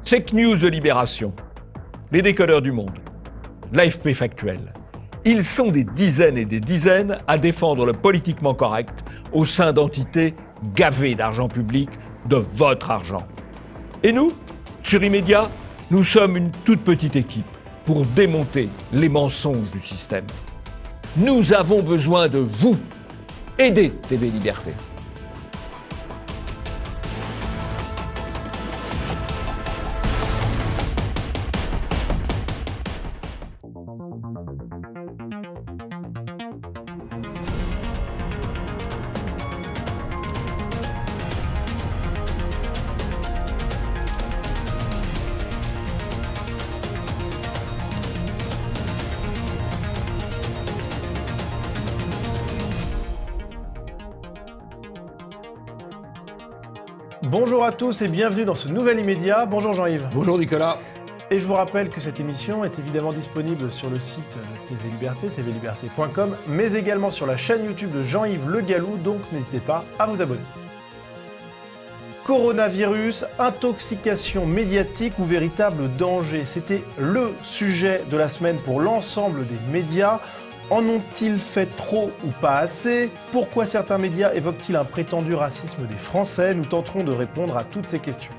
Fake news de Libération, les décodeurs du monde, l'AFP factuel. Ils sont des dizaines et des dizaines à défendre le politiquement correct au sein d'entités gavées d'argent public, de votre argent. Et nous, sur Immédiat, nous sommes une toute petite équipe pour démonter les mensonges du système. Nous avons besoin de vous. Aidez TV Liberté. Bonjour à tous et bienvenue dans ce nouvel Immédiat. Bonjour Jean-Yves. Bonjour Nicolas. Et je vous rappelle que cette émission est évidemment disponible sur le site de TV Liberté, tvliberté.com, mais également sur la chaîne YouTube de Jean-Yves Le Gallou, donc n'hésitez pas à vous abonner. Coronavirus, intoxication médiatique ou véritable danger? C'était le sujet de la semaine pour l'ensemble des médias. En ont-ils fait trop ou pas assez? Pourquoi certains médias évoquent-ils un prétendu racisme des Français? Nous tenterons de répondre à toutes ces questions.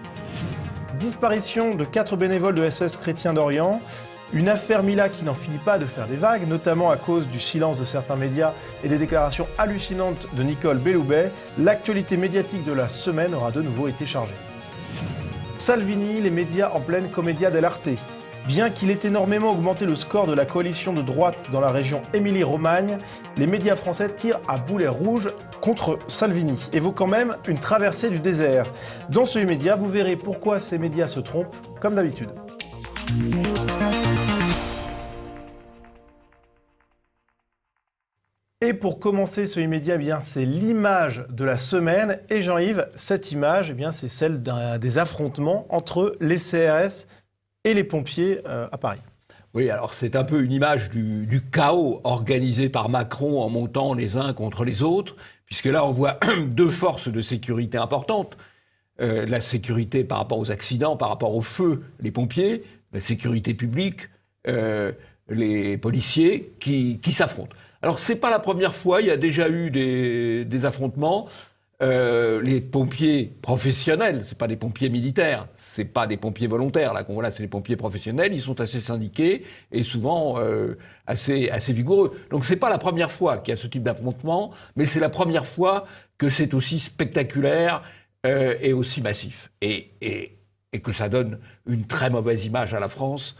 Disparition de 4 bénévoles de SOS Chrétien d'Orient. Une affaire Mila qui n'en finit pas de faire des vagues, notamment à cause du silence de certains médias et des déclarations hallucinantes de Nicole Belloubet. L'actualité médiatique de la semaine aura de nouveau été chargée. Salvini, les médias en pleine commedia dell'arte. Bien qu'il ait énormément augmenté le score de la coalition de droite dans la région Émilie-Romagne, les médias français tirent à boulet rouge contre Salvini, évoquant même une traversée du désert. Dans ce média, vous verrez pourquoi ces médias se trompent, comme d'habitude. Et pour commencer ce immédiat, c'est l'image de la semaine. Et Jean-Yves, cette image, c'est celle des affrontements entre les CRS et les pompiers à Paris. Oui, alors c'est un peu une image du chaos organisé par Macron en montant les uns contre les autres, puisque là on voit deux forces de sécurité importantes. La sécurité par rapport aux accidents, par rapport au feu, les pompiers, la sécurité publique, les policiers qui s'affrontent. Alors c'est pas la première fois, il y a déjà eu des affrontements. Les pompiers professionnels, c'est pas des pompiers militaires, c'est pas des pompiers volontaires, là qu'on voit là, c'est des pompiers professionnels, ils sont assez syndiqués et souvent assez vigoureux. Donc c'est pas la première fois qu'il y a ce type d'affrontement, mais c'est la première fois que c'est aussi spectaculaire et aussi massif. Et que ça donne une très mauvaise image à la France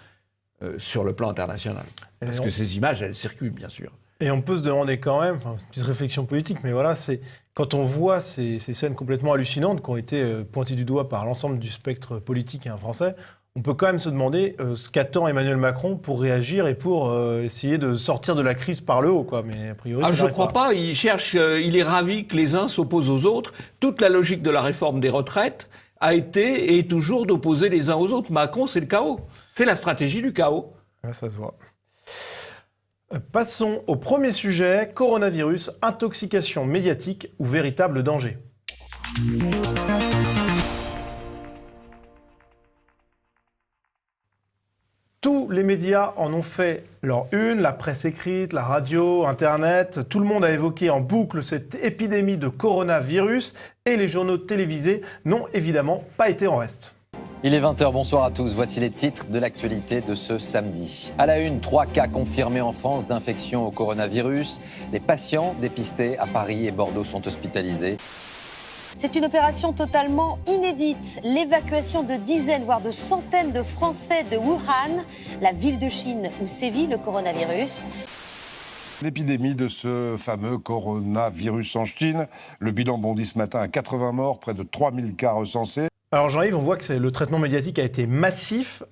sur le plan international. Parce que ces images, elles circulent, bien sûr. Et on peut se demander quand même, une petite réflexion politique, mais voilà, c'est quand on voit ces scènes complètement hallucinantes qui ont été pointées du doigt par l'ensemble du spectre politique français, on peut quand même se demander ce qu'attend Emmanuel Macron pour réagir et pour essayer de sortir de la crise par le haut, quoi. Mais a priori, je ne crois pas. Il cherche, il est ravi que les uns s'opposent aux autres. Toute la logique de la réforme des retraites a été et est toujours d'opposer les uns aux autres. Macron, c'est le chaos. C'est la stratégie du chaos. Ouais, ça se voit. Passons au premier sujet, coronavirus, intoxication médiatique ou véritable danger. Tous les médias en ont fait leur une, la presse écrite, la radio, Internet. Tout le monde a évoqué en boucle cette épidémie de coronavirus et les journaux télévisés n'ont évidemment pas été en reste. Il est 20h, bonsoir à tous. Voici les titres de l'actualité de ce samedi. À la une, 3 cas confirmés en France d'infection au coronavirus. Les patients dépistés à Paris et Bordeaux sont hospitalisés. C'est une opération totalement inédite. L'évacuation de dizaines, voire de centaines de Français de Wuhan, la ville de Chine où sévit le coronavirus. L'épidémie de ce fameux coronavirus en Chine. Le bilan bondit ce matin à 80 morts, près de 3000 cas recensés. Alors Jean-Yves, on voit que le traitement médiatique a été massif.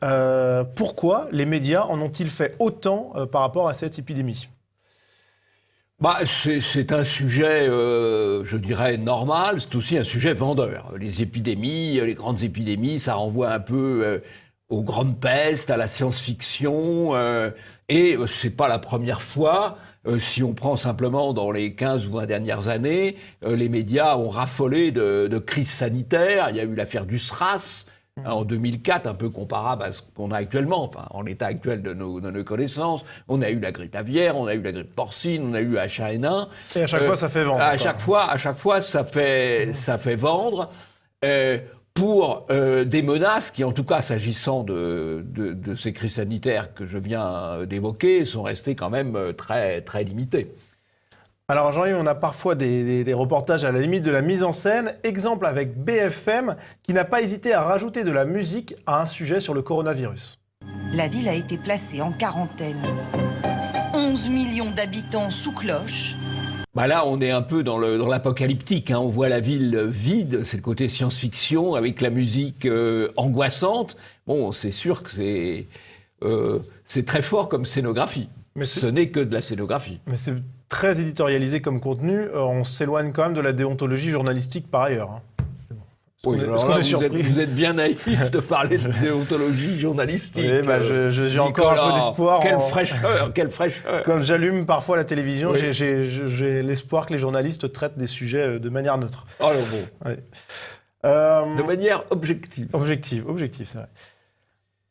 Pourquoi les médias en ont-ils fait autant par rapport à cette épidémie ? C'est un sujet, je dirais, normal. C'est aussi un sujet vendeur. Les épidémies, les grandes épidémies, ça renvoie un peu aux grandes pestes, à la science-fiction. Et c'est pas la première fois. Si on prend simplement dans les 15 ou 20 dernières années, les médias ont raffolé de crises sanitaires. Il y a eu l'affaire du SRAS, En 2004, un peu comparable à ce qu'on a actuellement, enfin, en l'état actuel de nos connaissances. On a eu la grippe aviaire, on a eu la grippe porcine, on a eu H1N1. Et à chaque fois, ça fait vendre. À chaque fois, ça fait vendre. Pour des menaces qui, en tout cas, s'agissant de ces crises sanitaires que je viens d'évoquer, sont restées quand même très, très limitées. Alors Jean-Yves, on a parfois des reportages à la limite de la mise en scène. Exemple avec BFM, qui n'a pas hésité à rajouter de la musique à un sujet sur le coronavirus. La ville a été placée en quarantaine. 11 millions d'habitants sous cloche. Bah là, on est un peu dans l'apocalyptique. On voit la ville vide, c'est le côté science-fiction, avec la musique angoissante. Bon, c'est sûr que c'est très fort comme scénographie. Mais ce n'est que de la scénographie. Mais c'est très éditorialisé comme contenu. On s'éloigne quand même de la déontologie journalistique par ailleurs. Oui, vous êtes bien naïf de parler de déontologie journalistique. Oui, j'ai encore un peu d'espoir. Quelle fraîcheur. Quand j'allume parfois la télévision, oui. j'ai l'espoir que les journalistes traitent des sujets de manière neutre. Oh bon. Ouais. De manière objective. Objective, c'est vrai.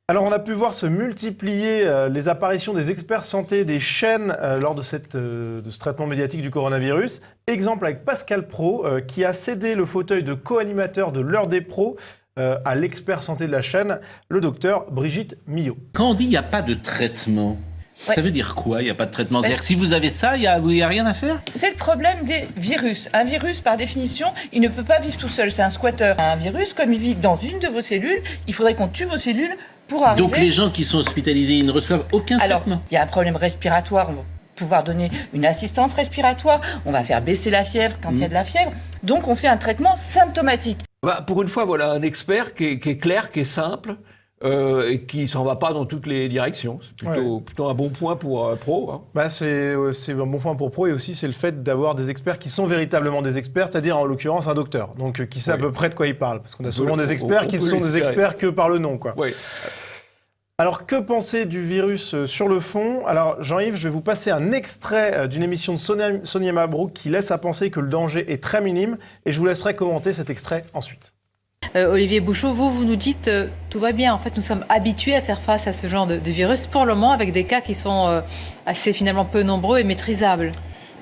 Alors, on a pu voir se multiplier les apparitions des experts santé des chaînes lors de ce traitement médiatique du coronavirus. Exemple avec Pascal Praud, qui a cédé le fauteuil de co-animateur de l'heure des pros à l'expert santé de la chaîne, le docteur Brigitte Millot. Quand on dit il n'y a pas de traitement, ça veut dire quoi, il n'y a pas de traitement? C'est-à-dire que si vous avez ça, il n'y a rien à faire? C'est le problème des virus. Un virus, par définition, il ne peut pas vivre tout seul. C'est un squatter. Un virus, comme il vit dans une de vos cellules, il faudrait qu'on tue vos cellules pour arriver... Donc les gens qui sont hospitalisés, ils ne reçoivent aucun traitement? Il y a un problème respiratoire. On va pouvoir donner une assistance respiratoire. On va faire baisser la fièvre quand il y a de la fièvre. Donc on fait un traitement symptomatique. Pour une fois, voilà un expert qui est clair, qui est simple. Et qui ne s'en va pas dans toutes les directions. C'est plutôt un bon point pour Pro. C'est un bon point pour Pro, et aussi c'est le fait d'avoir des experts qui sont véritablement des experts, c'est-à-dire en l'occurrence un docteur, donc qui sait à peu près de quoi il parle. Parce qu'on a souvent des experts qui sont des experts que par le nom. Oui. Alors, que penser du virus sur le fond? Alors, Jean-Yves, je vais vous passer un extrait d'une émission de Sonia Mabrouk qui laisse à penser que le danger est très minime, et je vous laisserai commenter cet extrait ensuite. Olivier Bouchot, vous nous dites tout va bien. En fait, nous sommes habitués à faire face à ce genre de virus pour le moment, avec des cas qui sont assez finalement peu nombreux et maîtrisables.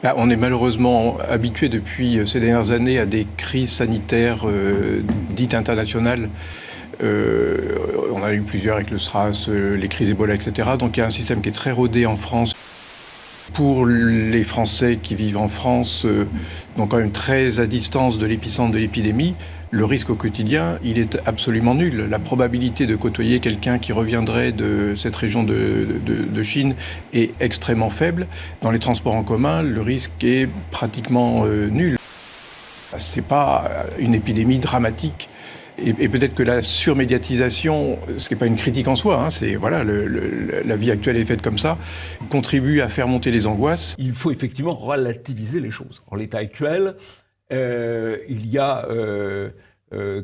On est malheureusement habitué depuis ces dernières années à des crises sanitaires dites internationales. On a eu plusieurs avec le SRAS, les crises Ebola, etc. Donc il y a un système qui est très rodé en France. Pour les Français qui vivent en France, donc quand même très à distance de l'épicentre de l'épidémie, le risque au quotidien, il est absolument nul. La probabilité de côtoyer quelqu'un qui reviendrait de cette région de Chine est extrêmement faible. Dans les transports en commun, le risque est pratiquement nul. C'est pas une épidémie dramatique. Et peut-être que la surmédiatisation, ce qui n'est pas une critique en soi, c'est la vie actuelle est faite comme ça, contribue à faire monter les angoisses. Il faut effectivement relativiser les choses. En l'état actuel, il y a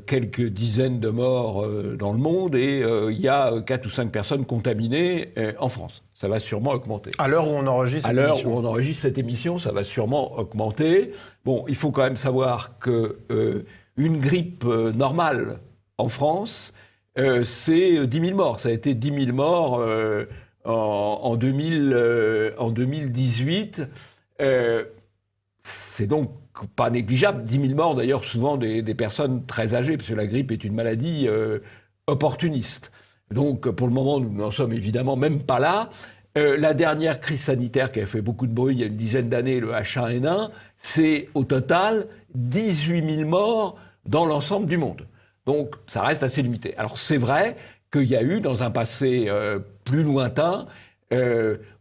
quelques dizaines de morts dans le monde et il y a 4 ou 5 personnes contaminées en France. Ça va sûrement augmenter. À l'heure où on enregistre cette émission. À l'heure où on enregistre cette émission, ça va sûrement augmenter. Bon, il faut quand même savoir que une grippe normale en France, c'est 10 000 morts. Ça a été 10 000 morts en 2018. C'est donc pas négligeable. 10 000 morts, d'ailleurs, souvent des personnes très âgées, parce que la grippe est une maladie opportuniste. Donc, pour le moment, nous n'en sommes évidemment même pas là. La dernière crise sanitaire qui a fait beaucoup de bruit il y a une dizaine d'années, le H1N1, c'est au total 18 000 morts dans l'ensemble du monde. Donc, ça reste assez limité. Alors, c'est vrai qu'il y a eu, dans un passé plus lointain,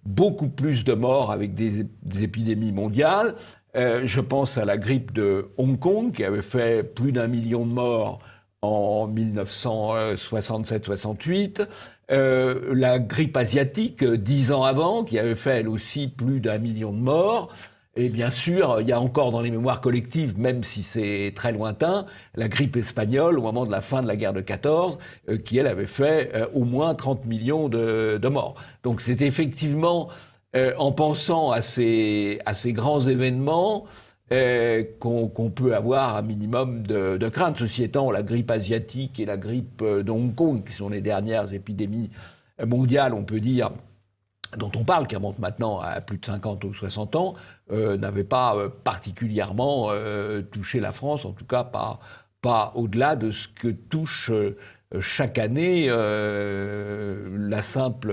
beaucoup plus de morts avec des épidémies mondiales. Je pense à la grippe de Hong Kong, qui avait fait plus d'1 million de morts en 1967-68. La grippe asiatique, 10 ans avant, qui avait fait, elle aussi, plus d'1 million de morts. Et bien sûr, il y a encore dans les mémoires collectives, même si c'est très lointain, la grippe espagnole au moment de la fin de la guerre de 14, qui, elle, avait fait au moins 30 millions de morts. Donc c'est effectivement, en pensant à ces grands événements, qu'on peut avoir un minimum de crainte. Ceci étant, la grippe asiatique et la grippe de Hong Kong, qui sont les dernières épidémies mondiales, on peut dire, dont on parle, qui remontent maintenant à plus de 50 ou 60 ans, n'avaient pas particulièrement touché la France, en tout cas pas au-delà de ce que touche chaque année la simple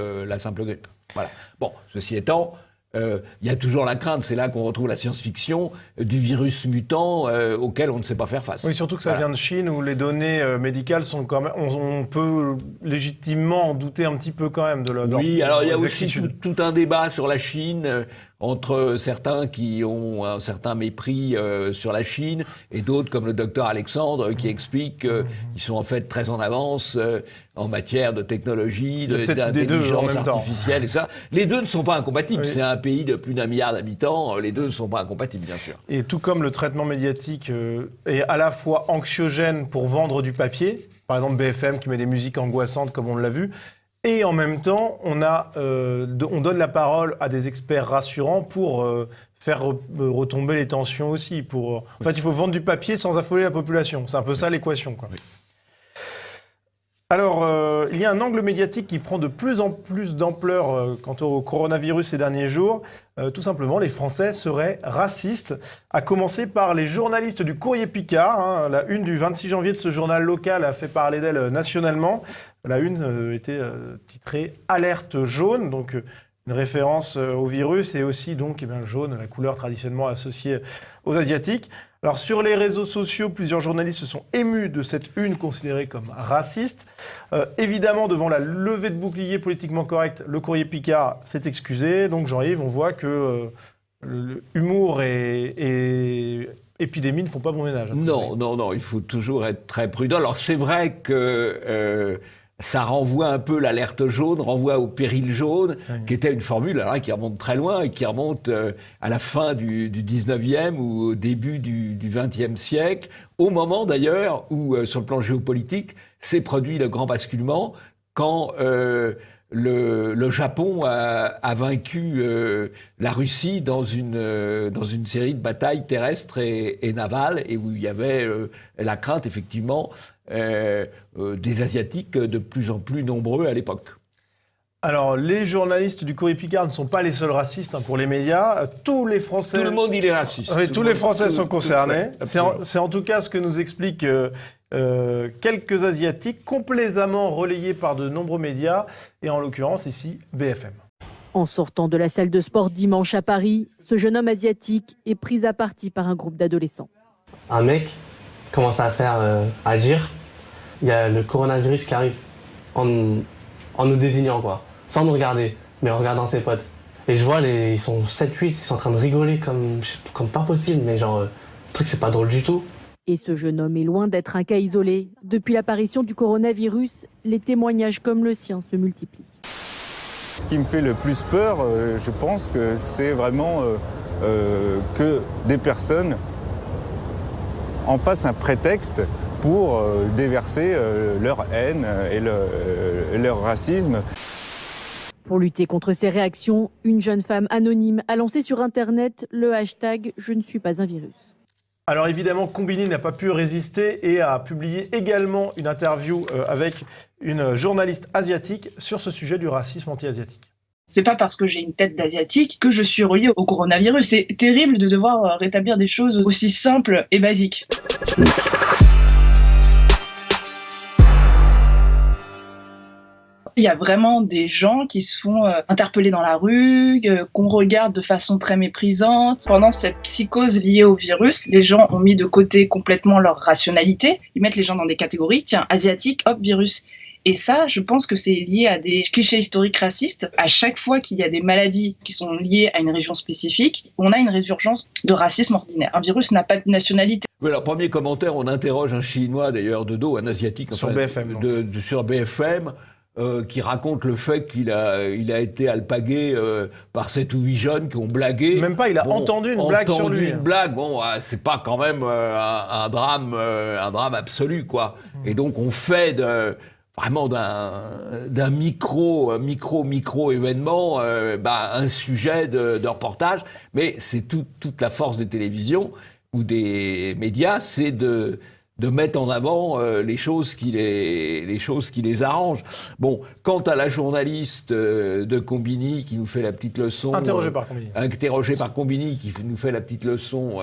grippe. Voilà. Bon, ceci étant, il y a toujours la crainte, c'est là qu'on retrouve la science-fiction, du virus mutant auquel on ne sait pas faire face. Oui, surtout que ça vient de Chine, où les données médicales sont quand même... On peut légitimement en douter un petit peu quand même de leur... Oui, alors il y a aussi tout un débat sur la Chine, entre certains qui ont un certain mépris sur la Chine, et d'autres comme le docteur Alexandre, qui explique qu'ils sont en fait très en avance en matière de technologie, d'intelligence artificielle et ça. Les deux ne sont pas incompatibles. Oui. C'est un pays de plus d'1 milliard d'habitants. Les deux ne sont pas incompatibles, bien sûr. Et tout comme le traitement médiatique est à la fois anxiogène pour vendre du papier, par exemple BFM qui met des musiques angoissantes comme on l'a vu, et en même temps, on donne la parole à des experts rassurants pour faire retomber les tensions aussi. En fait, il faut vendre du papier sans affoler la population. C'est un peu ça l'équation, quoi. Oui. Alors, il y a un angle médiatique qui prend de plus en plus d'ampleur quant au coronavirus ces derniers jours. Tout simplement, les Français seraient racistes, à commencer par les journalistes du Courrier Picard. La une du 26 janvier de ce journal local a fait parler d'elle nationalement. La une était titrée « Alerte jaune », donc une référence au virus, et aussi donc le jaune, la couleur traditionnellement associée aux Asiatiques. Alors sur les réseaux sociaux, plusieurs journalistes se sont émus de cette une considérée comme raciste. Évidemment, devant la levée de bouclier politiquement correcte, le Courrier Picard s'est excusé. Donc Jean-Yves, on voit que humour et épidémie ne font pas bon ménage. Non, il faut toujours être très prudent. Alors c'est vrai que ça renvoie un peu l'alerte jaune, renvoie au péril jaune, qui était une formule qui remonte très loin et qui remonte à la fin du 19e ou au début du 20e siècle, au moment d'ailleurs où, sur le plan géopolitique, s'est produit le grand basculement quand le Japon a vaincu la Russie dans une série de batailles terrestres et navales, et où il y avait la crainte, effectivement, des Asiatiques de plus en plus nombreux à l'époque. Alors, les journalistes du Courrier Picard ne sont pas les seuls racistes pour les médias. Tous les Français... Tout le monde, il est raciste. Oui, tous les Français sont concernés. C'est en tout cas ce que nous expliquent quelques Asiatiques, complaisamment relayés par de nombreux médias, et en l'occurrence ici, BFM. En sortant de la salle de sport dimanche à Paris, ce jeune homme asiatique est pris à partie par un groupe d'adolescents. Un mec commence à faire agir. Il y a le coronavirus qui arrive en nous désignant, quoi, sans nous regarder, mais en regardant ses potes. Et je vois, ils sont 7-8, ils sont en train de rigoler comme pas possible, mais genre, le truc c'est pas drôle du tout. Et ce jeune homme est loin d'être un cas isolé. Depuis l'apparition du coronavirus, les témoignages comme le sien se multiplient. Ce qui me fait le plus peur, je pense que c'est vraiment que des personnes en fassent un prétexte pour déverser leur haine et leur racisme. Pour lutter contre ces réactions, une jeune femme anonyme a lancé sur Internet le hashtag « Je ne suis pas un virus ». Alors évidemment, Combini n'a pas pu résister et a publié également une interview avec une journaliste asiatique sur ce sujet du racisme anti-asiatique. C'est pas parce que j'ai une tête d'asiatique que je suis reliée au coronavirus. C'est terrible de devoir rétablir des choses aussi simples et basiques. Il y a vraiment des gens qui se font interpeller dans la rue, qu'on regarde de façon très méprisante. Pendant cette psychose liée au virus, les gens ont mis de côté complètement leur rationalité. Ils mettent les gens dans des catégories. Tiens, asiatique, hop, virus. Et ça, je pense que c'est lié à des clichés historiques racistes. À chaque fois qu'il y a des maladies qui sont liées à une région spécifique, on a une résurgence de racisme ordinaire. Un virus n'a pas de nationalité. Oui, alors, premier commentaire, on interroge un Chinois, d'ailleurs, de dos, un Asiatique. Sur BFM. Sur BFM. Qui raconte le fait qu'il a été alpagué par 7 ou 8 jeunes qui ont blagué. Même pas, il a entendu une blague sur lui. Une blague, bon, c'est pas quand même un drame absolu, quoi. Et donc on fait vraiment d'un micro événement, un sujet de reportage. Mais c'est toute la force des télévisions ou des médias, c'est de mettre en avant les choses qui les arrangent. Bon, quant à la journaliste de Combini qui nous fait la petite leçon... Interrogée par Combini, qui nous fait la petite leçon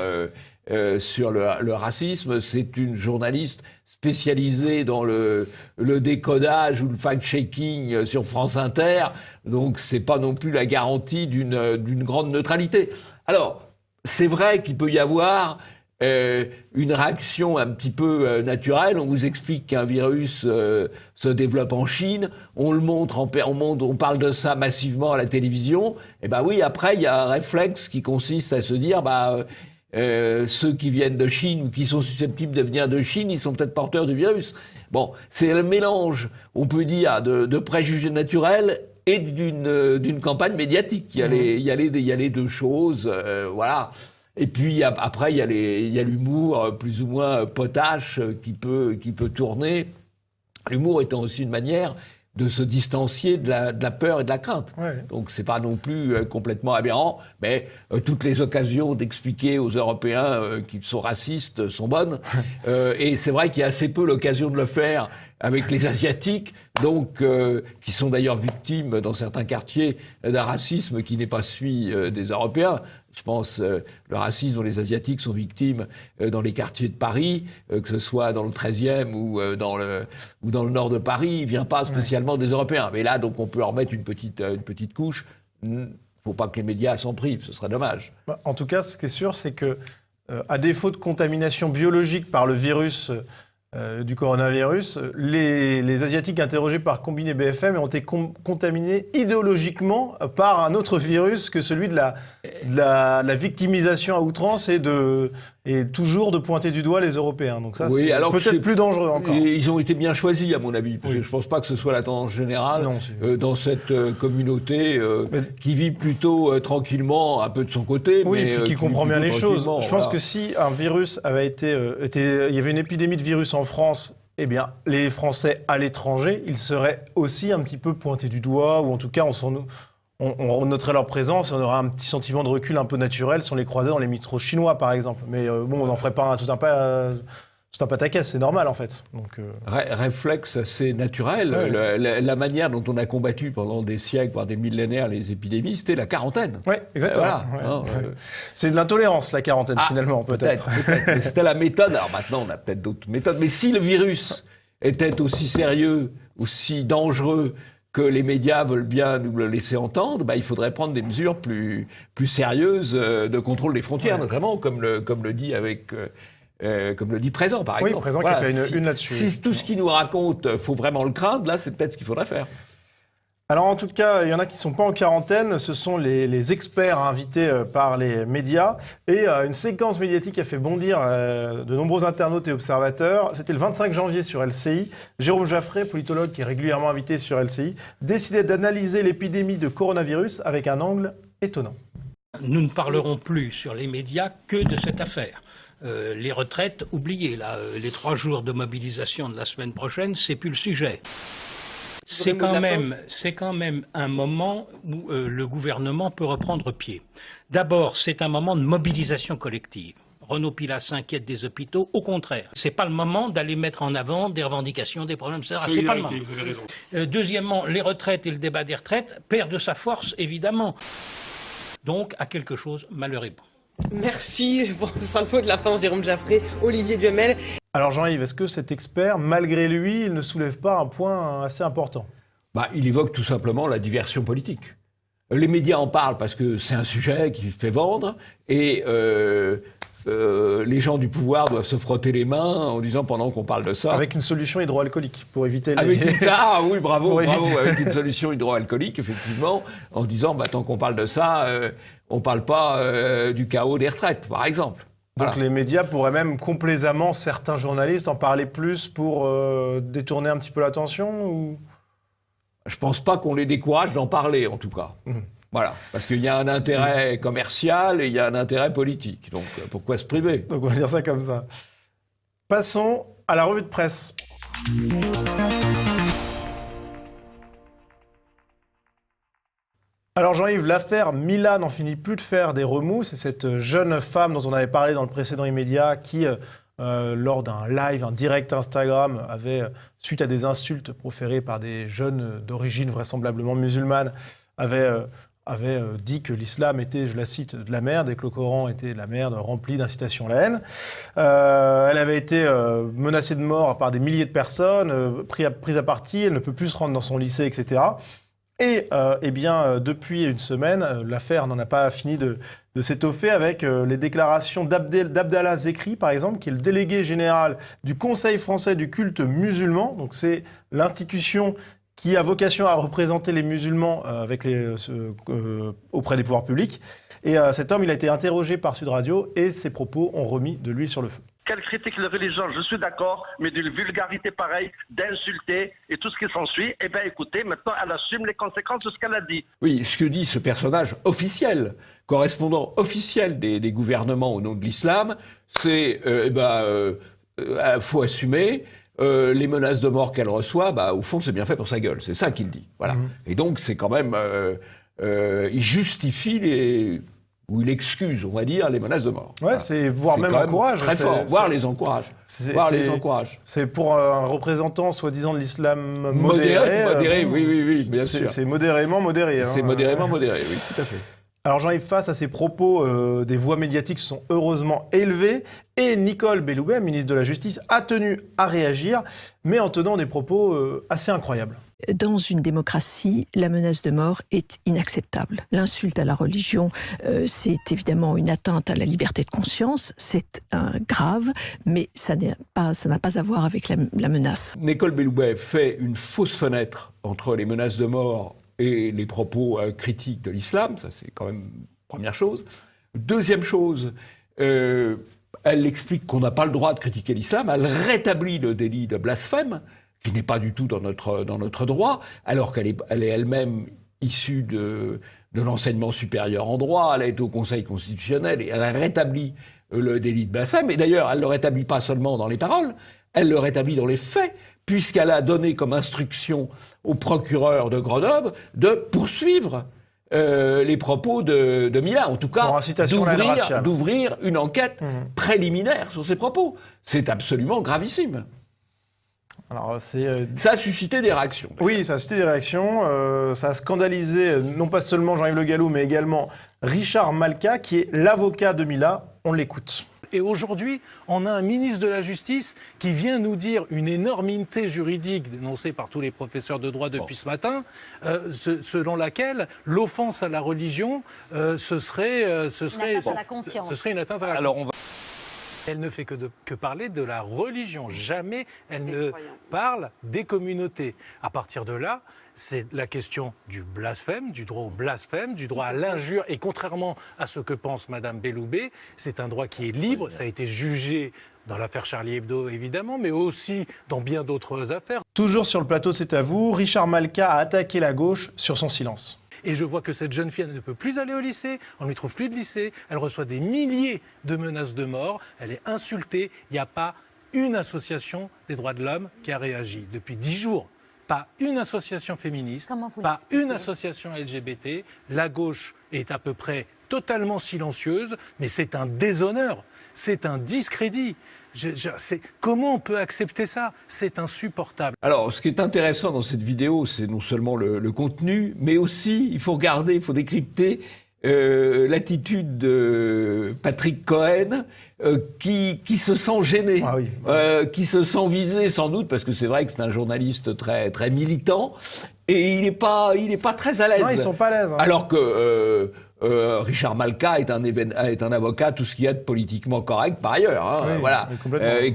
sur le racisme, c'est une journaliste spécialisée dans le décodage ou le fact-checking sur France Inter, donc c'est pas non plus la garantie d'une grande neutralité. Alors, c'est vrai qu'il peut y avoir une réaction un petit peu naturelle. On vous explique qu'un virus se développe en Chine, on le montre, on parle de ça massivement à la télévision, et ben oui, après il y a un réflexe qui consiste à se dire ceux qui viennent de Chine ou qui sont susceptibles de venir de Chine, ils sont peut-être porteurs du virus. Bon, c'est le mélange, on peut dire, de préjugés naturels et d'une campagne médiatique. Il y a les deux choses, voilà. Et puis après, il y a l'humour plus ou moins potache qui peut tourner. L'humour étant aussi une manière de se distancier de la peur et de la crainte. Ouais. Donc c'est pas non plus complètement aberrant, mais toutes les occasions d'expliquer aux Européens qu'ils sont racistes sont bonnes. Et c'est vrai qu'il y a assez peu l'occasion de le faire avec les Asiatiques, donc qui sont d'ailleurs victimes dans certains quartiers d'un racisme qui n'est pas celui des Européens. Je pense le racisme dont les Asiatiques sont victimes dans les quartiers de Paris, que ce soit dans le 13e ou dans le nord de Paris, il vient pas spécialement des Européens. Mais là, donc, on peut en remettre une petite couche. Il faut pas que les médias s'en privent, ce serait dommage. En tout cas, ce qui est sûr, c'est que, à défaut de contamination biologique par le virus du coronavirus, les Asiatiques interrogés par Combini BFM ont été contaminés idéologiquement par un autre virus que celui de la victimisation à outrance et toujours de pointer du doigt les Européens. Donc ça, c'est peut-être plus dangereux encore. Ils ont été bien choisis, à mon avis, parce que je ne pense pas que ce soit la tendance générale dans cette communauté qui vit plutôt tranquillement, un peu de son côté. Oui, mais qui comprend bien les choses. Je pense que si un virus avait il y avait une épidémie de virus en France, eh bien, les Français à l'étranger, ils seraient aussi un petit peu pointés du doigt, ou en tout cas, on noterait leur présence et on aurait un petit sentiment de recul un peu naturel si on les croisait dans les métros chinois, par exemple. Mais bon, on n'en ferait pas tout un pataquès, c'est normal, en fait. Donc, réflexe assez naturel. Ouais. La manière dont on a combattu pendant des siècles, voire des millénaires, les épidémies, c'était la quarantaine. Oui, exactement. C'est de l'intolérance, la quarantaine, finalement, peut-être. C'était la méthode. Alors maintenant, on a peut-être d'autres méthodes. Mais si le virus était aussi sérieux, aussi dangereux que les médias veulent bien nous le laisser entendre, il faudrait prendre des mesures plus sérieuses de contrôle des frontières, notamment, comme le dit Présent, par exemple. Oui, Présent qui fait une là-dessus. Si tout ce qu'il nous raconte, faut vraiment le craindre, là, c'est peut-être ce qu'il faudrait faire. Alors, en tout cas, il y en a qui ne sont pas en quarantaine. Ce sont les experts invités par les médias. Et une séquence médiatique a fait bondir de nombreux internautes et observateurs. C'était le 25 janvier sur LCI. Jérôme Jaffray, politologue qui est régulièrement invité sur LCI, décidait d'analyser l'épidémie de coronavirus avec un angle étonnant. Nous ne parlerons plus sur les médias que de cette affaire. Les retraites, oubliez, là, les 3 jours de mobilisation de la semaine prochaine, c'est plus le sujet. C'est quand même un moment où le gouvernement peut reprendre pied. D'abord, c'est un moment de mobilisation collective. Renaud Pilas s'inquiète des hôpitaux. Au contraire, c'est pas le moment d'aller mettre en avant des revendications, des problèmes, etc. C'est pas le moment. Vous avez raison. Deuxièmement, les retraites et le débat des retraites perdent de sa force, évidemment. Donc, à quelque chose, malheur est bon. Merci pour ce mot de la fin, Jérôme Jaffray, Olivier Duhamel. Alors Jean-Yves, est-ce que cet expert, malgré lui, il ne soulève pas un point assez important ? Il évoque tout simplement la diversion politique. Les médias en parlent parce que c'est un sujet qui fait vendre et les gens du pouvoir doivent se frotter les mains en disant pendant qu'on parle de ça... Avec une solution hydroalcoolique pour éviter les... oui, bravo, avec une solution hydroalcoolique, effectivement, en disant tant qu'on parle de ça, on ne parle pas du chaos des retraites, par exemple. Donc les médias pourraient même complaisamment, certains journalistes, en parler plus pour détourner un petit peu l'attention ou... Je ne pense pas qu'on les décourage d'en parler, en tout cas. Voilà, parce qu'il y a un intérêt commercial et il y a un intérêt politique. Donc pourquoi se priver ? Donc on va dire ça comme ça. Passons à la revue de presse. Alors Jean-Yves, l'affaire Mila n'en finit plus de faire des remous. C'est cette jeune femme dont on avait parlé dans le précédent immédiat qui, lors d'un live, un direct Instagram, avait, suite à des insultes proférées par des jeunes d'origine vraisemblablement musulmane, avait dit que l'islam était, je la cite, de la merde et que le Coran était de la merde rempli d'incitation à la haine. Elle avait été menacée de mort par des milliers de personnes, prise à partie, elle ne peut plus se rendre dans son lycée, etc. Et depuis une semaine, l'affaire n'en a pas fini de s'étoffer avec les déclarations d'Abdallah Zekri, par exemple, qui est le délégué général du Conseil français du culte musulman. Donc c'est l'institution qui a vocation à représenter les musulmans auprès des pouvoirs publics. Et cet homme, il a été interrogé par Sud Radio et ses propos ont remis de l'huile sur le feu. Qu'elle critique les religions, je suis d'accord, mais d'une vulgarité pareille, d'insulter et tout ce qui s'ensuit, eh bien écoutez, maintenant elle assume les conséquences de ce qu'elle a dit. Oui, ce que dit ce personnage officiel, correspondant officiel des gouvernements au nom de l'islam, c'est faut assumer. Les menaces de mort qu'elle reçoit, au fond, c'est bien fait pour sa gueule. C'est ça qu'il dit. Voilà. Et donc, c'est quand même... il justifie ou il excuse, on va dire, les menaces de mort. Ouais, c'est voire même encourage. Très fort, voire les encourage. C'est pour un représentant soi-disant de l'islam modéré, oui, bien sûr. C'est modérément modéré. C'est modérément modéré, oui, tout à fait. Alors Jean-Yves, face à ces propos, des voix médiatiques se sont heureusement élevées et Nicole Belloubet, ministre de la Justice, a tenu à réagir, mais en tenant des propos assez incroyables. Dans une démocratie, la menace de mort est inacceptable. L'insulte à la religion, c'est évidemment une atteinte à la liberté de conscience, c'est grave, mais ça n'a pas à voir avec la menace. Nicole Belloubet fait une fausse fenêtre entre les menaces de mort et les propos critiques de l'islam, ça c'est quand même première chose. Deuxième chose, elle explique qu'on n'a pas le droit de critiquer l'islam, elle rétablit le délit de blasphème, qui n'est pas du tout dans notre droit, alors qu'elle est elle-même issue de l'enseignement supérieur en droit, elle est au Conseil constitutionnel, et elle rétablit le délit de blasphème, et d'ailleurs elle ne le rétablit pas seulement dans les paroles, elle le rétablit dans les faits, puisqu'elle a donné comme instruction au procureur de Grenoble de poursuivre les propos de Mila, en tout cas d'ouvrir une enquête préliminaire sur ses propos. C'est absolument gravissime. Alors, ça a suscité des réactions. Oui, ça a suscité des réactions. Ça a scandalisé non pas seulement Jean-Yves Le Gallou, mais également Richard Malka, qui est l'avocat de Mila. On l'écoute. Et aujourd'hui, on a un ministre de la Justice qui vient nous dire une énormité juridique dénoncée par tous les professeurs de droit depuis ce matin, selon laquelle l'offense à la religion, ce serait une atteinte à la conscience. Ce serait une atteinte à la conscience. Elle ne fait que parler de la religion. Jamais elle ne parle des communautés. À partir de là, c'est la question du blasphème, du droit au blasphème, du droit à l'injure. Et contrairement à ce que pense Madame Belloubet, c'est un droit qui est libre. Ça a été jugé dans l'affaire Charlie Hebdo, évidemment, mais aussi dans bien d'autres affaires. Toujours sur le plateau, c'est à vous. Richard Malka a attaqué la gauche sur son silence. Et je vois que cette jeune fille, elle ne peut plus aller au lycée, on ne lui trouve plus de lycée, elle reçoit des milliers de menaces de mort, elle est insultée. Il n'y a pas une association des droits de l'homme qui a réagi depuis 10 jours. Pas une association féministe, pas une association LGBT. La gauche est à peu près totalement silencieuse, mais c'est un déshonneur, c'est un discrédit. Comment on peut accepter ça? C'est insupportable. Alors, ce qui est intéressant dans cette vidéo, c'est non seulement le contenu, mais aussi, il faut regarder, il faut décrypter l'attitude de Patrick Cohen, qui se sent gêné, qui se sent visé sans doute, parce que c'est vrai que c'est un journaliste très, très militant, et il n'est pas très à l'aise. Non, ils sont pas à l'aise. Alors que Richard Malka est un avocat, tout ce qu'il y a de politiquement correct par ailleurs, hein, oui, voilà,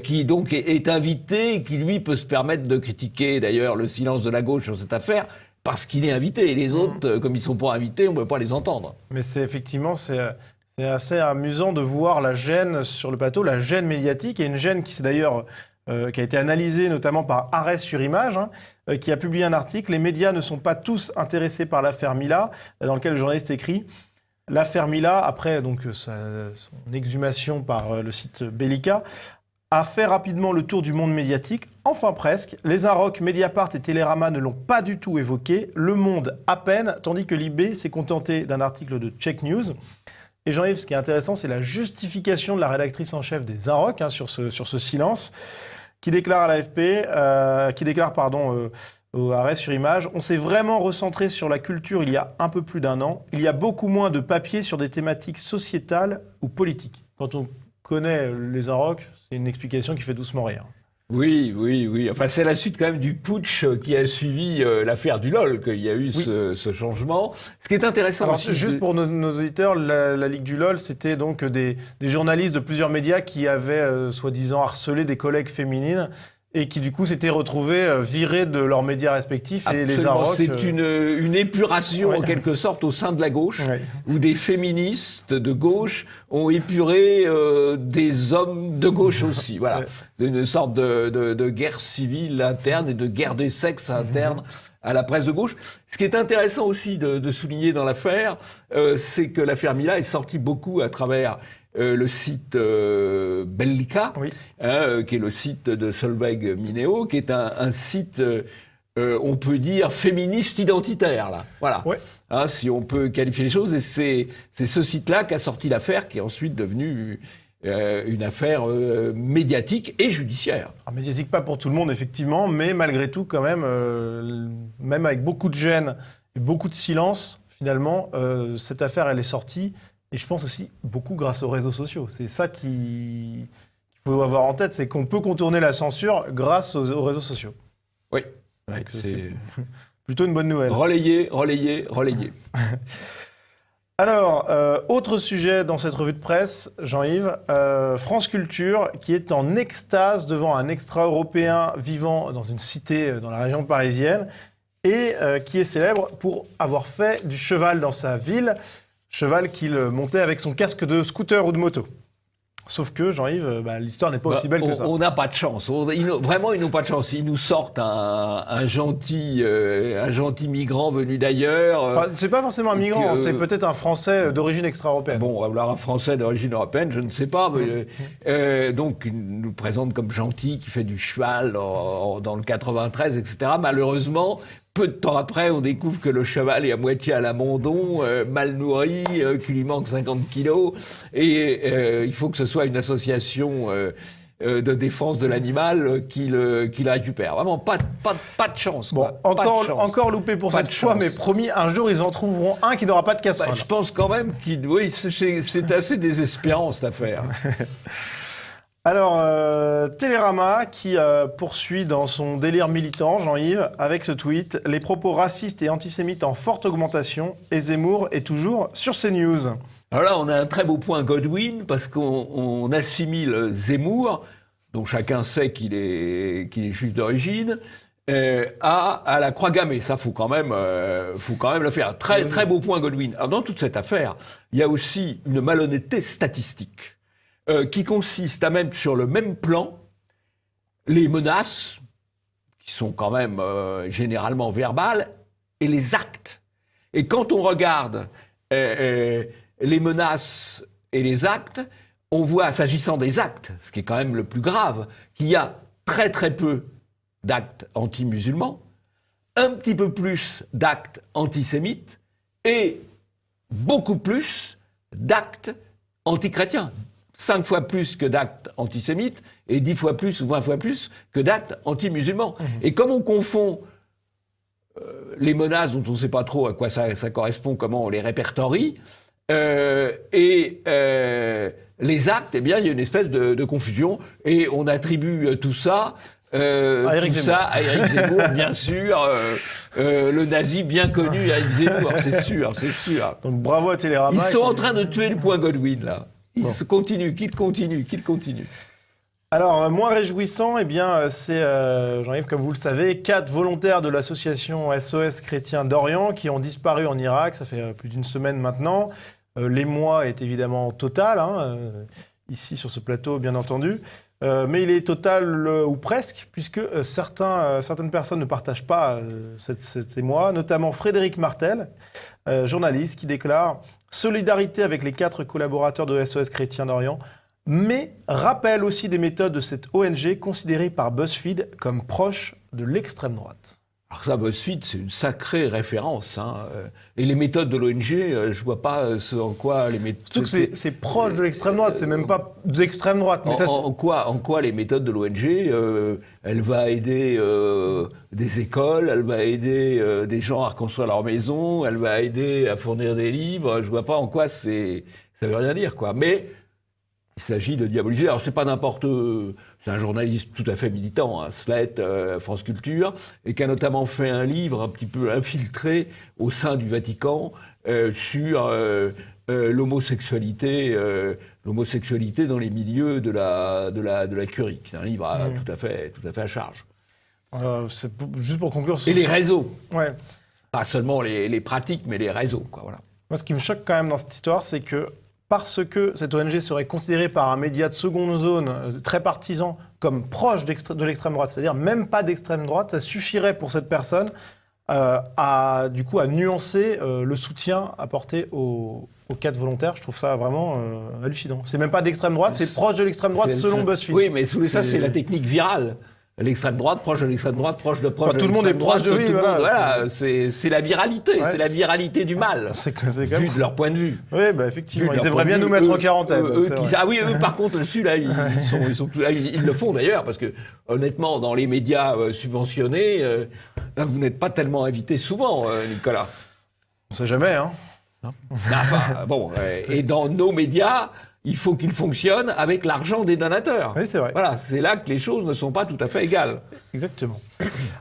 qui donc est invité, qui lui peut se permettre de critiquer d'ailleurs le silence de la gauche sur cette affaire, parce qu'il est invité, et les autres, comme ils ne sont pas invités, on ne peut pas les entendre. Mais c'est assez amusant de voir la gêne sur le plateau, la gêne médiatique, et une gêne qui s'est d'ailleurs qui a été analysée notamment par Arrêt sur Image, qui a publié un article. Les médias ne sont pas tous intéressés par l'affaire Mila, dans lequel le journaliste écrit « L'affaire Mila, après donc, son exhumation par le site Bellica, a fait rapidement le tour du monde médiatique, enfin presque. Les Inrocks, Mediapart et Télérama ne l'ont pas du tout évoqué, Le Monde à peine, tandis que Libé s'est contenté d'un article de Check News. Et Jean-Yves, ce qui est intéressant, c'est la justification de la rédactrice en chef des Inrocks sur ce silence, qui déclare à l'AFP, au Arrêt sur Image, on s'est vraiment recentré sur la culture il y a un peu plus d'un an. Il y a beaucoup moins de papiers sur des thématiques sociétales ou politiques. Quand on connaît les Inrocks, c'est une explication qui fait doucement rire. Oui. Enfin, c'est la suite quand même du putsch qui a suivi l'affaire du LOL qu'il y a eu ce changement. Ce qui est intéressant... Alors, aussi, juste pour nos auditeurs, la Ligue du LOL, c'était donc des journalistes de plusieurs médias qui avaient soi-disant harcelé des collègues féminines et qui du coup s'étaient retrouvés virés de leurs médias respectifs. Absolument. Et les Inrocks... C'est une épuration en quelque sorte au sein de la gauche, où des féministes de gauche ont épuré des hommes de gauche aussi. Voilà, une sorte de guerre civile interne et de guerre des sexes interne à la presse de gauche. Ce qui est intéressant aussi de souligner dans l'affaire, c'est que l'affaire Mila est sortie beaucoup à travers le site Bellica, qui est le site de Solveig Mineo, qui est un site, on peut dire, féministe identitaire, là. Voilà. Si on peut qualifier les choses. Et c'est ce site-là qui a sorti l'affaire, qui est ensuite devenue une affaire médiatique et judiciaire. Alors, médiatique pas pour tout le monde, effectivement, mais malgré tout, quand même, même avec beaucoup de gêne et beaucoup de silence, finalement, cette affaire, elle est sortie. Et je pense aussi beaucoup grâce aux réseaux sociaux. C'est ça qu'il faut avoir en tête, c'est qu'on peut contourner la censure grâce aux réseaux sociaux. Oui, c'est plutôt une bonne nouvelle. Relayer. Alors, autre sujet dans cette revue de presse, Jean-Yves, France Culture, qui est en extase devant un extra-européen vivant dans une cité dans la région parisienne et qui est célèbre pour avoir fait du cheval dans sa ville. Cheval qu'il montait avec son casque de scooter ou de moto. Sauf que, Jean-Yves, l'histoire n'est pas aussi belle que ça. On n'a pas de chance. Vraiment, ils n'ont pas de chance. Ils nous sortent un gentil migrant venu d'ailleurs. Enfin, c'est pas forcément un migrant, c'est peut-être un Français d'origine extra-européenne. Bon, alors un Français d'origine européenne, je ne sais pas. Mais, donc, il nous présente comme gentil, qui fait du cheval dans le 93, etc. Malheureusement, peu de temps après, on découvre que le cheval est à moitié à l'abandon, mal nourri, qu'il lui manque 50 kilos. Et il faut que ce soit une association de défense de l'animal qui le récupère. Vraiment, pas de chance. Bon, encore loupé pour cette fois, mais promis, un jour, ils en trouveront un qui n'aura pas de casserole. Je pense quand même oui, c'est assez désespérant, cette affaire. Alors, Télérama qui poursuit dans son délire militant, Jean-Yves, avec ce tweet « Les propos racistes et antisémites en forte augmentation et Zemmour est toujours sur CNews ». Alors là, on a un très beau point Godwin, parce qu'on assimile Zemmour, dont chacun sait qu'il est juif d'origine, à la croix gammée. Ça, faut quand même le faire. Très beau point Godwin. Alors dans toute cette affaire, il y a aussi une malhonnêteté statistique. Qui consiste à mettre sur le même plan les menaces, qui sont quand même généralement verbales, et les actes. Et quand on regarde les menaces et les actes, on voit, s'agissant des actes, ce qui est quand même le plus grave, qu'il y a très très peu d'actes anti-musulmans, un petit peu plus d'actes antisémites, et beaucoup plus d'actes anti-chrétiens. 5 fois plus que d'actes antisémites et 10 fois plus ou 20 fois plus que d'actes anti-musulmans. Et comme on confond les menaces dont on ne sait pas trop à quoi ça correspond, comment on les répertorie, et les actes, eh bien, il y a une espèce de confusion et on attribue tout ça à Éric Zemmour, bien sûr, le nazi bien connu Éric Zemmour, c'est sûr. Donc bravo à Télérama. Ils sont en train de tuer le point Godwin, là. Qu'il continue. Alors, moins réjouissant, eh bien, c'est, Jean-Yves, comme vous le savez, 4 volontaires de l'association SOS Chrétien d'Orient qui ont disparu en Irak. Ça fait plus d'une semaine maintenant. L'émoi est évidemment total, ici sur ce plateau, bien entendu. Mais il est total ou presque, puisque certaines personnes ne partagent pas cet émoi, notamment Frédéric Martel, journaliste, qui déclare « Solidarité avec les 4 collaborateurs de SOS Chrétien d'Orient. mais rappelle aussi des méthodes de cette ONG considérée par BuzzFeed comme proche de l'extrême droite. Alors ça, BuzzFeed, c'est une sacrée référence. Hein. Et les méthodes de l'ONG, je vois pas ce en quoi les méthodes... Surtout que c'est proche de l'extrême droite, c'est même pas d'extrême droite. Mais en quoi les méthodes de l'ONG, elle va aider des écoles, elle va aider des gens à reconstruire leur maison, elle va aider à fournir des livres, je vois pas en quoi ça veut rien dire, quoi. Mais il s'agit de diaboliser. Alors c'est pas n'importe... C'est un journaliste tout à fait militant, hein, Slate, France Culture, et qui a notamment fait un livre un petit peu infiltré au sein du Vatican sur l'homosexualité dans les milieux de la curie. C'est un livre tout à fait à charge. Juste pour conclure... Et les réseaux. Ouais. Pas seulement les pratiques, mais les réseaux, quoi, voilà. Moi, ce qui me choque quand même dans cette histoire, c'est que parce que cette ONG serait considérée par un média de seconde zone, très partisan, comme proche de l'extrême droite, c'est-à-dire même pas d'extrême droite, ça suffirait pour cette personne à nuancer le soutien apporté aux 4 volontaires. Je trouve ça vraiment hallucinant. C'est même pas d'extrême droite, c'est proche de l'extrême droite selon BuzzFeed. Oui, mais sous ça, c'est la technique virale. L'extrême droite, proche de l'extrême droite, proche de tout le monde est proche de lui. Voilà, c'est la viralité, c'est la viralité du mal, vu de leur point de vue. Oui, bah effectivement, ils aimeraient bien nous mettre en quarantaine. Eux, par contre, là-dessus, là, ils le font d'ailleurs, parce que honnêtement, dans les médias subventionnés, vous n'êtes pas tellement invité souvent, Nicolas. On ne sait jamais, hein. Et dans nos médias, il faut qu'ils fonctionnent avec l'argent des donateurs. Oui, c'est vrai. Voilà, c'est là que les choses ne sont pas tout à fait égales. Exactement.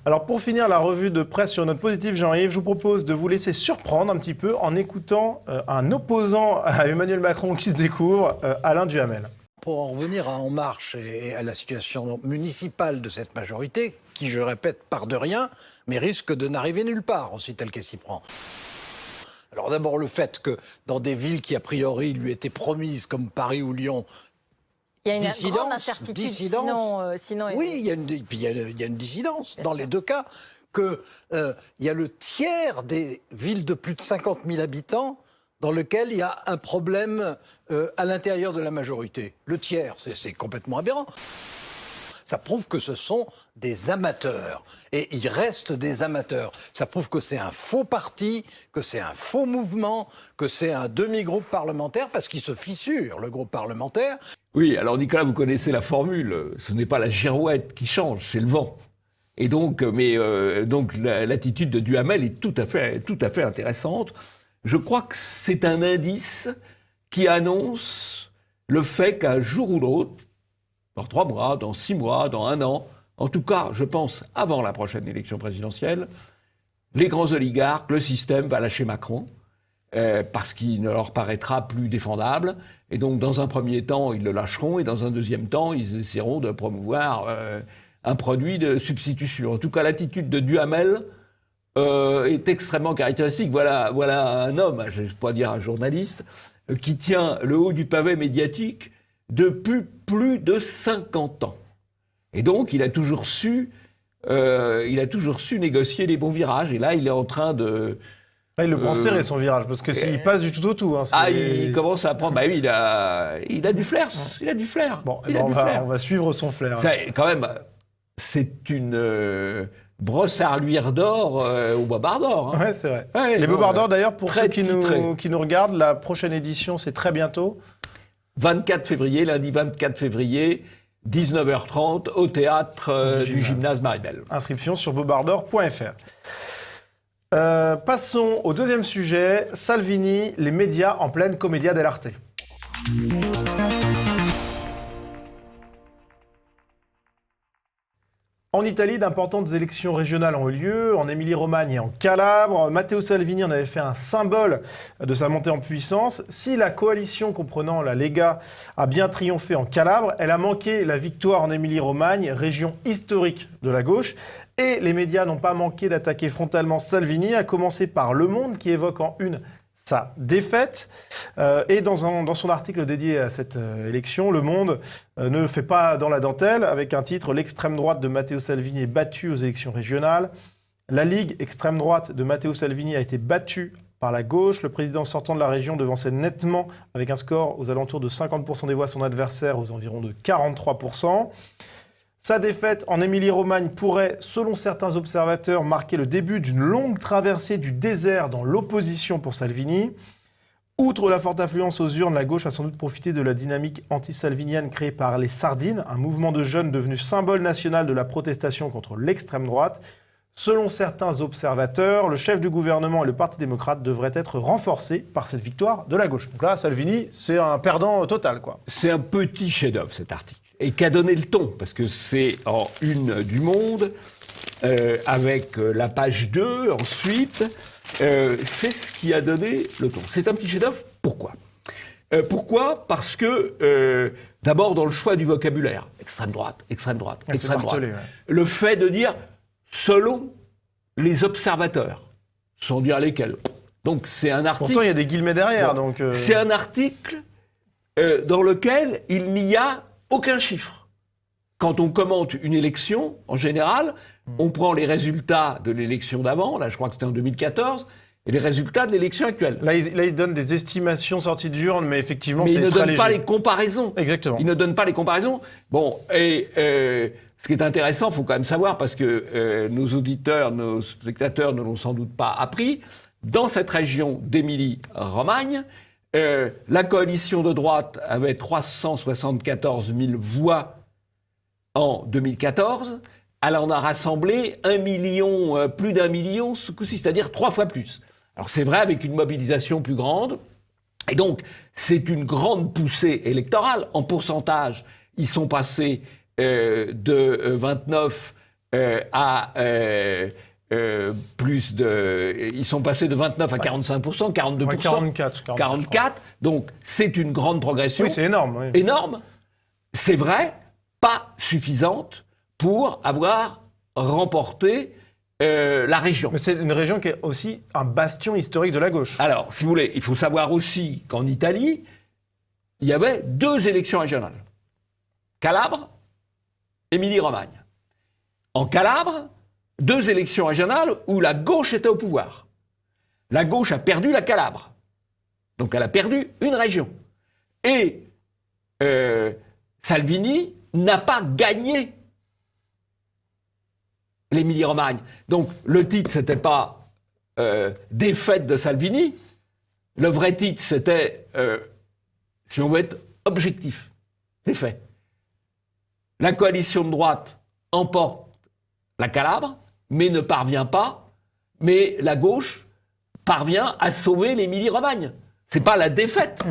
Alors, pour finir la revue de presse sur Note Positive, Jean-Yves, je vous propose de vous laisser surprendre un petit peu en écoutant un opposant à Emmanuel Macron qui se découvre, Alain Duhamel. Pour en revenir à En Marche et à la situation municipale de cette majorité, qui, je répète, part de rien, mais risque de n'arriver nulle part, aussi tel qu'elle s'y prend. Alors d'abord le fait que dans des villes qui a priori lui étaient promises comme Paris ou Lyon, il y a une grande incertitude, sinon oui, il y a une dissidence dans les deux cas, qu'il y a le tiers des villes de plus de 50 000 habitants dans lequel il y a un problème à l'intérieur de la majorité. Le tiers, c'est complètement aberrant. Ça prouve que ce sont des amateurs. Et il reste des amateurs. Ça prouve que c'est un faux parti, que c'est un faux mouvement, que c'est un demi-groupe parlementaire, parce qu'il se fissure, le groupe parlementaire. Oui, alors Nicolas, vous connaissez la formule. Ce n'est pas la girouette qui change, c'est le vent. Et donc, l'attitude de Duhamel est tout à fait intéressante. Je crois que c'est un indice qui annonce le fait qu'un jour ou l'autre, dans 3 mois, dans 6 mois, dans 1 an, en tout cas, je pense, avant la prochaine élection présidentielle, les grands oligarques, le système va lâcher Macron, parce qu'il ne leur paraîtra plus défendable. Et donc, dans un premier temps, ils le lâcheront, et dans un deuxième temps, ils essaieront de promouvoir un produit de substitution. En tout cas, l'attitude de Duhamel est extrêmement caractéristique. Voilà un homme, je ne vais pas dire un journaliste, qui tient le haut du pavé médiatique depuis plus de 50 ans. Et donc, il a toujours su négocier les bons virages. Et là, il est en train de... Là, il le prend serré, son virage, parce que s'il passe du tout au tout... Hein, il commence à prendre... Bah oui, il a du flair. Il a du flair. Bon, on va suivre son flair. Ça, quand même, c'est une... brosse à reluire d'or au Bobard d'or. Hein. Ouais, c'est vrai. Ouais, les Bobards d'or, d'ailleurs, pour ceux qui nous regardent, la prochaine édition, c'est très bientôt. 24 février, lundi 24 février, 19h30, au théâtre du gymnase Maribel. Inscription sur bobardor.fr. Passons au deuxième sujet, Salvini, les médias en pleine commedia dell'arte. En Italie, d'importantes élections régionales ont eu lieu, en Émilie-Romagne et en Calabre. Matteo Salvini en avait fait un symbole de sa montée en puissance. Si la coalition comprenant la Lega a bien triomphé en Calabre, elle a manqué la victoire en Émilie-Romagne, région historique de la gauche. Et les médias n'ont pas manqué d'attaquer frontalement Salvini, à commencer par Le Monde qui évoque en une sa défaite. Et dans son article dédié à cette élection, Le Monde ne fait pas dans la dentelle, avec un titre « L'extrême droite de Matteo Salvini est battue aux élections régionales ». La Ligue extrême droite de Matteo Salvini a été battue par la gauche. Le président sortant de la région devançait nettement avec un score aux alentours de 50% des voix son adversaire aux environs de 43%. Sa défaite en Émilie-Romagne pourrait, selon certains observateurs, marquer le début d'une longue traversée du désert dans l'opposition pour Salvini. Outre la forte affluence aux urnes, la gauche a sans doute profité de la dynamique anti-salvinienne créée par les Sardines, un mouvement de jeunes devenu symbole national de la protestation contre l'extrême droite. Selon certains observateurs, le chef du gouvernement et le Parti démocrate devraient être renforcés par cette victoire de la gauche. Donc là, Salvini, c'est un perdant total, quoi. C'est un petit chef-d'œuvre, cet article. Et qui a donné le ton, parce que c'est en une du Monde, avec la page 2 ensuite, c'est ce qui a donné le ton. C'est un petit chef-d'œuvre, pourquoi ? Pourquoi ? Parce que, d'abord dans le choix du vocabulaire, extrême droite, extrême droite, extrême droite. Ouais. Le fait de dire, selon les observateurs, sans dire lesquels. Donc c'est un article... Pourtant il y a des guillemets derrière, bon, donc... C'est un article dans lequel il n'y a aucun chiffre. Quand on commente une élection, en général, on prend les résultats de l'élection d'avant, là je crois que c'était en 2014, et les résultats de l'élection actuelle. Là, il donne des estimations sorties d'urnes, mais effectivement, mais c'est très léger. Il ne donne pas les comparaisons. Exactement. Il ne donne pas les comparaisons. Bon, et ce qui est intéressant, il faut quand même savoir, parce que nos auditeurs, nos spectateurs ne l'ont sans doute pas appris, dans cette région d'Émilie-Romagne, la coalition de droite avait 374 000 voix en 2014. Elle en a rassemblé 1 million, plus d'1 million ce coup-ci, c'est-à-dire 3 fois plus. Alors c'est vrai avec une mobilisation plus grande. Et donc c'est une grande poussée électorale. En pourcentage, ils sont passés de 29 à... plus de... Ils sont passés de 29 à 45%, 42%. Ouais, 44. Donc, c'est une grande progression. Oui, c'est énorme. Oui. Énorme. C'est vrai, pas suffisante pour avoir remporté la région. Mais c'est une région qui est aussi un bastion historique de la gauche. Alors, si vous voulez, il faut savoir aussi qu'en Italie, il y avait 2 élections régionales. Calabre, Émilie-Romagne. En Calabre, 2 élections régionales où la gauche était au pouvoir. La gauche a perdu la Calabre. Donc elle a perdu une région. Et Salvini n'a pas gagné l'Émilie-Romagne. Donc le titre, c'était pas défaite de Salvini. Le vrai titre, c'était, si on veut être objectif, les faits. La coalition de droite emporte la Calabre, mais ne parvient pas, mais la gauche parvient à sauver l'Émilie-Romagne. C'est pas la défaite.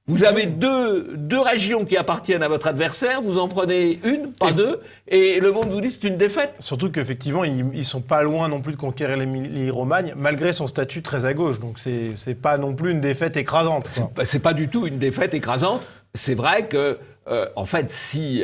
Vous avez deux régions qui appartiennent à votre adversaire, vous en prenez une, pas 2, et le monde vous dit c'est une défaite. Surtout qu'effectivement, ils sont pas loin non plus de conquérir l'Émilie-Romagne, malgré son statut très à gauche. Donc c'est pas non plus une défaite écrasante. C'est pas du tout une défaite écrasante. C'est vrai que, en fait, si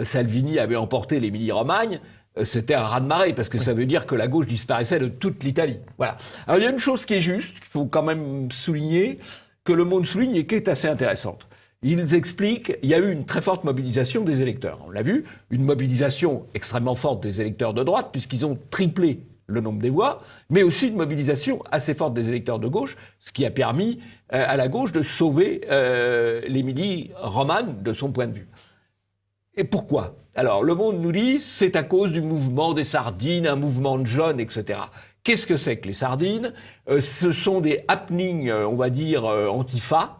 Salvini avait emporté l'Émilie-Romagne, c'était un raz-de-marée, parce que ça veut dire que la gauche disparaissait de toute l'Italie. Voilà. Alors il y a une chose qui est juste, qu'il faut quand même souligner, que Le Monde souligne et qui est assez intéressante. Ils expliquent, il y a eu une très forte mobilisation des électeurs. On l'a vu, une mobilisation extrêmement forte des électeurs de droite, puisqu'ils ont triplé le nombre des voix, mais aussi une mobilisation assez forte des électeurs de gauche, ce qui a permis à la gauche de sauver l'Émilie-Romagne de son point de vue. Et pourquoi ? Alors, Le Monde nous dit, c'est à cause du mouvement des sardines, un mouvement de jeunes, etc. Qu'est-ce que c'est que les sardines ? Ce sont des happenings, on va dire, antifa,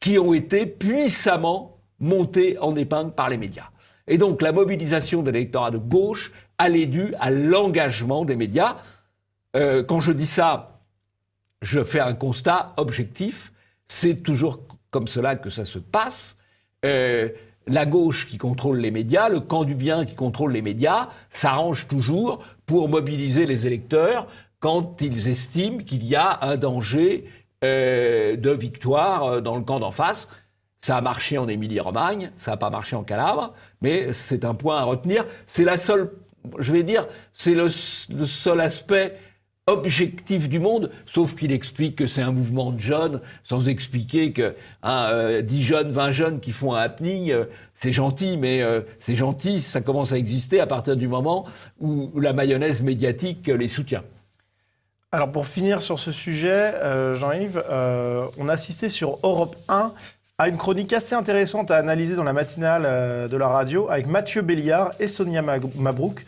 qui ont été puissamment montés en épingle par les médias. Et donc, la mobilisation de l'électorat de gauche, elle est due à l'engagement des médias. Quand je dis ça, je fais un constat objectif. C'est toujours comme cela que ça se passe. La gauche qui contrôle les médias, le camp du bien qui contrôle les médias, s'arrange toujours pour mobiliser les électeurs quand ils estiment qu'il y a un danger de victoire dans le camp d'en face. Ça a marché en Émilie-Romagne, ça n'a pas marché en Calabre, mais c'est un point à retenir. C'est la seule, je vais dire, c'est le seul aspect objectif du Monde, sauf qu'il explique que c'est un mouvement de jeunes, sans expliquer que 10 jeunes, 20 jeunes qui font un happening, c'est gentil, mais c'est gentil, ça commence à exister à partir du moment où la mayonnaise médiatique les soutient. Alors pour finir sur ce sujet, Jean-Yves, on a assisté sur Europe 1 à une chronique assez intéressante à analyser dans la matinale de la radio avec Mathieu Béliard et Sonia Mabrouk.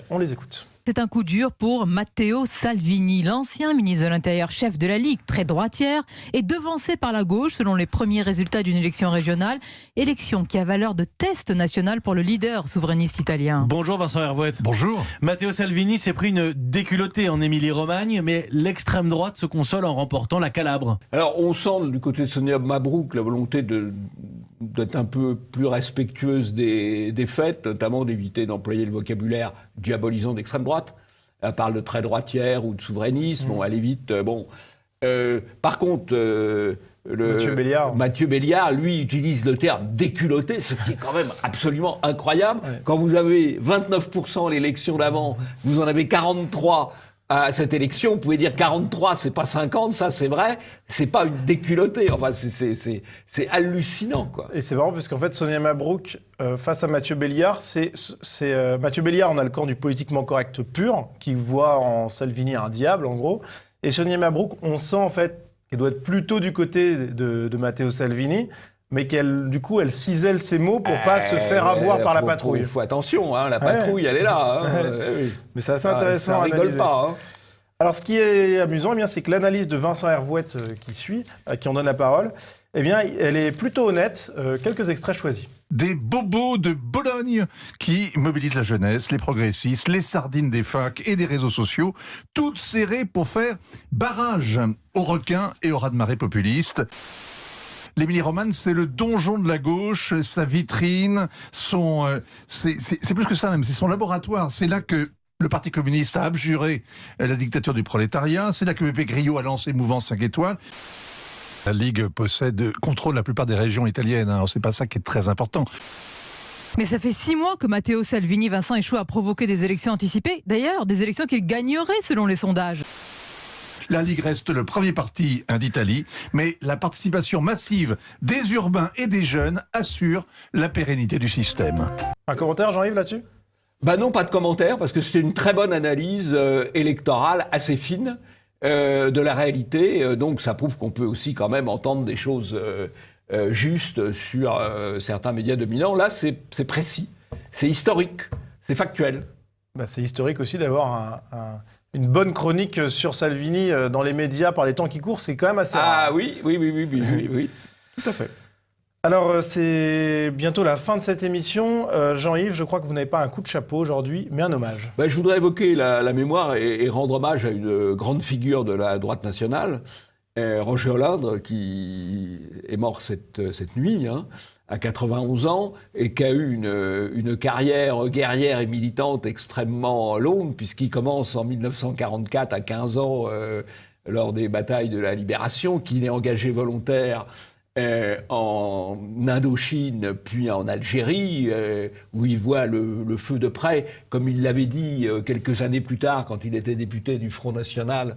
On les écoute. C'est un coup dur pour Matteo Salvini, l'ancien ministre de l'Intérieur, chef de la Ligue, très droitière, et devancé par la gauche selon les premiers résultats d'une élection régionale. Élection qui a valeur de test national pour le leader souverainiste italien. Bonjour Vincent Hervouette. Bonjour. Matteo Salvini s'est pris une déculottée en Émilie-Romagne, mais l'extrême droite se console en remportant la Calabre. Alors on sent du côté de Sonia Mabrouk la volonté d'être un peu plus respectueuse des faits, notamment d'éviter d'employer le vocabulaire diabolisant d'extrême droite. Elle parle de très droitière ou de souverainisme, bon, elle évite... par contre, Mathieu Béliard, lui, utilise le terme déculotté, ce qui est quand même absolument incroyable. Ouais. Quand vous avez 29% à l'élection d'avant, vous en avez 43% à cette élection, vous pouvez dire 43, c'est pas 50, ça c'est vrai, c'est pas une déculottée. Enfin, c'est hallucinant, quoi. Et c'est marrant parce qu'en fait, Sonia Mabrouk, face à Mathieu Béliard, Mathieu Béliard, on a le camp du politiquement correct pur, qui voit en Salvini un diable, en gros. Et Sonia Mabrouk, on sent en fait qu'elle doit être plutôt du côté de Matteo Salvini, mais du coup, elle cisèle ses mots pour pas se faire avoir par la patrouille. Il faut attention, hein, la patrouille, elle est là. Hein. Oui. Mais c'est assez intéressant à analyser. Ça rigole pas. Hein. Alors, ce qui est amusant, eh bien, c'est que l'analyse de Vincent Hervouette qui suit, à qui on donne la parole, eh bien, elle est plutôt honnête. Quelques extraits choisis. Des bobos de Bologne qui mobilisent la jeunesse, les progressistes, les sardines des facs et des réseaux sociaux, toutes serrées pour faire barrage aux requins et aux raz-de-marée populistes. L'Émilie-Romagne, c'est le donjon de la gauche, sa vitrine, c'est plus que ça même, c'est son laboratoire. C'est là que le Parti communiste a abjuré la dictature du prolétariat, c'est là que Beppe Grillo a lancé Mouvement 5 étoiles. La Ligue contrôle la plupart des régions italiennes, hein, c'est pas ça qui est très important. Mais ça fait 6 mois que Matteo Salvini, Vincent, échoue à provoquer des élections anticipées. D'ailleurs, des élections qu'il gagnerait selon les sondages. La Ligue reste le premier parti d'Italie, mais la participation massive des urbains et des jeunes assure la pérennité du système. Un commentaire, Jean-Yves, là-dessus ? Bah non, pas de commentaire, parce que c'était une très bonne analyse électorale, assez fine, de la réalité. Donc ça prouve qu'on peut aussi quand même entendre des choses justes sur certains médias dominants. Là, c'est précis, c'est historique, c'est factuel. Bah, c'est historique aussi d'avoir une bonne chronique sur Salvini dans les médias par les temps qui courent, c'est quand même assez rare. Ah oui, tout à fait. Alors, c'est bientôt la fin de cette émission. Jean-Yves, je crois que vous n'avez pas un coup de chapeau aujourd'hui, mais un hommage. Je voudrais évoquer la mémoire et rendre hommage à une grande figure de la droite nationale, Roger Hollande, qui est mort cette nuit, hein, à 91 ans, et qui a eu une carrière guerrière et militante extrêmement longue, puisqu'il commence en 1944 à 15 ans lors des batailles de la Libération, qu'il est engagé volontaire en Indochine, puis en Algérie, où il voit le feu de près, comme il l'avait dit quelques années plus tard, quand il était député du Front National,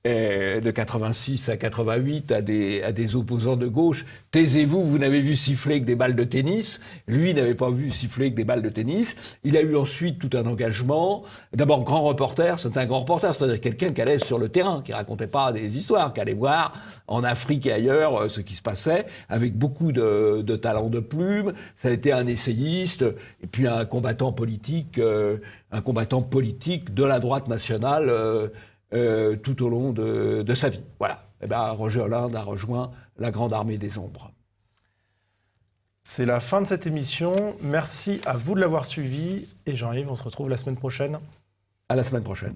de 86 à 88, à des opposants de gauche. Taisez-vous, vous n'avez vu siffler que des balles de tennis. Lui n'avait pas vu siffler que des balles de tennis. Il a eu ensuite tout un engagement. D'abord, grand reporter, c'était un grand reporter, c'est-à-dire quelqu'un qui allait sur le terrain, qui racontait pas des histoires, qui allait voir en Afrique et ailleurs ce qui se passait, avec beaucoup de talent de plume. Ça a été un essayiste, et puis un combattant politique de la droite nationale, tout au long de sa vie. Voilà. Et Roger Hollande a rejoint la Grande Armée des Ombres. C'est la fin de cette émission. Merci à vous de l'avoir suivi. Et Jean-Yves, on se retrouve la semaine prochaine. À la semaine prochaine.